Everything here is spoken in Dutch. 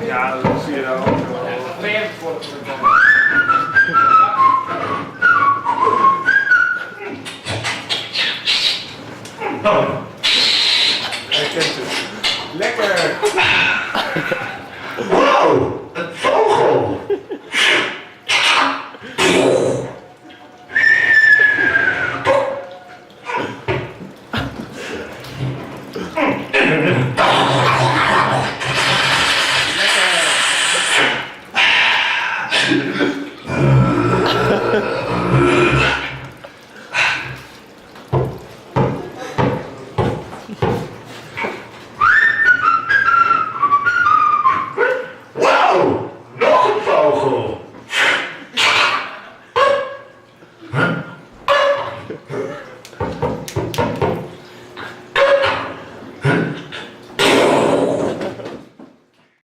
Ja, dat zie je dan ook. Oh. Hij kent het. Lekker! Wauw, een vogel! Wauw, nog een vogel! Huh?